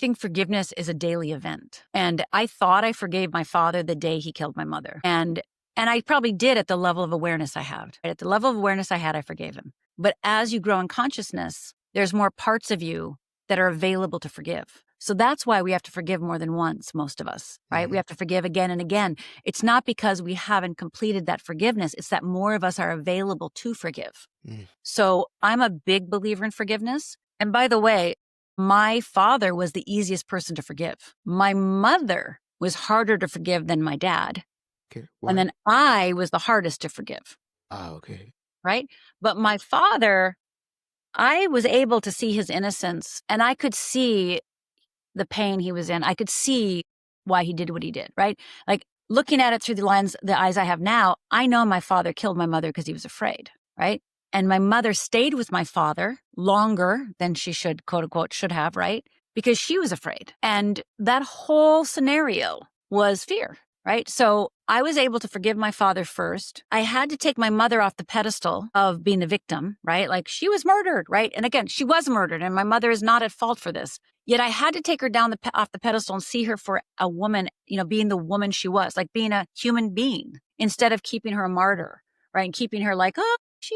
think forgiveness is a daily event. And I thought I forgave my father the day he killed my mother. And I probably did at the level of awareness I had. At the level of awareness I had, I forgave him. But as you grow in consciousness, there's more parts of you that are available to forgive. So that's why we have to forgive more than once, most of us, right? Mm-hmm. We have to forgive again and again. It's not because we haven't completed that forgiveness. It's that more of us are available to forgive. Mm. So I'm a big believer in forgiveness. And by the way, my father was the easiest person to forgive. My mother was harder to forgive than my dad. Okay. And then I was the hardest to forgive. Okay. Right? But my father, I was able to see his innocence, and I could see the pain he was in. I could see why he did what he did, right? Like looking at it through the eyes I have now, I know my father killed my mother because he was afraid, right? And my mother stayed with my father longer than she should, quote unquote, should have, right? Because she was afraid. And that whole scenario was fear, right? So I was able to forgive my father first. I had to take my mother off the pedestal of being the victim, right? Like she was murdered, right? And again, she was murdered and my mother is not at fault for this. Yet I had to take her down off the pedestal and see her for a woman, being the woman she was, like being a human being instead of keeping her a martyr, right? And keeping her like, oh, she,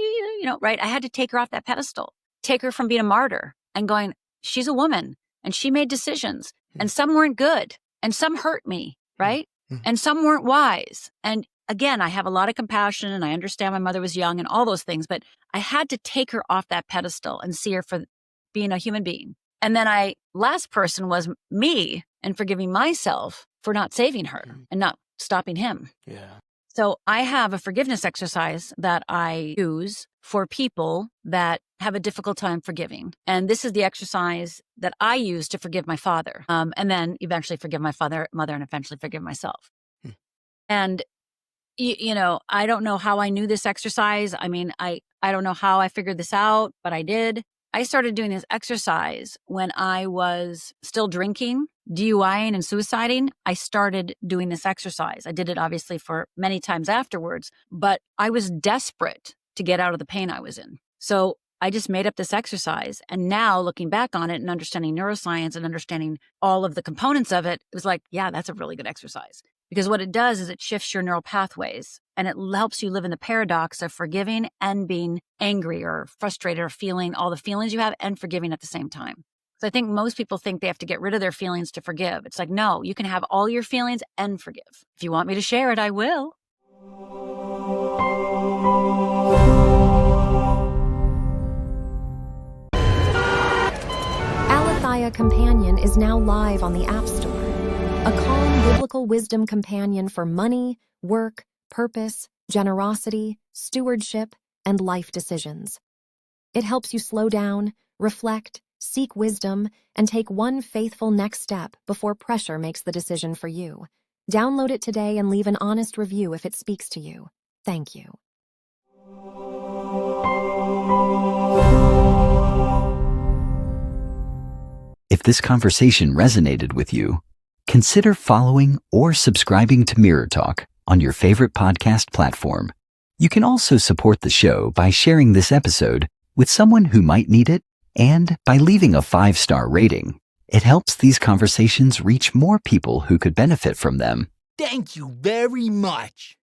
right? I had to take her off that pedestal, take her from being a martyr and going, she's a woman and she made decisions and some weren't good and some hurt me, right? And some weren't wise. And again, I have a lot of compassion and I understand my mother was young and all those things, but I had to take her off that pedestal and see her for being a human being. And then last person was me and forgiving myself for not saving her and not stopping him. Yeah. So I have a forgiveness exercise that I use for people that have a difficult time forgiving. And this is the exercise that I use to forgive my father. And then eventually forgive my mother, and eventually forgive myself. And, I don't know how I knew this exercise. I mean, I don't know how I figured this out, but I did. I started doing this exercise when I was still drinking, DUIing and suiciding. I started doing this exercise. I did it obviously for many times afterwards, but I was desperate to get out of the pain I was in. So I just made up this exercise. And now looking back on it and understanding neuroscience and understanding all of the components of it, it was like, yeah, that's a really good exercise. Because what it does is it shifts your neural pathways and it helps you live in the paradox of forgiving and being angry or frustrated or feeling all the feelings you have and forgiving at the same time. So I think most people think they have to get rid of their feelings to forgive. It's like, no, you can have all your feelings and forgive. If you want me to share it, I will. Aletheia Companion is now live on the App Store. A calm biblical wisdom companion for money, work, purpose, generosity, stewardship, and life decisions. It helps you slow down, reflect, seek wisdom, and take one faithful next step before pressure makes the decision for you. Download it today and leave an honest review if it speaks to you. Thank you. If this conversation resonated with you, consider following or subscribing to Mirror Talk on your favorite podcast platform. You can also support the show by sharing this episode with someone who might need it and by leaving a 5-star rating. It helps these conversations reach more people who could benefit from them. Thank you very much.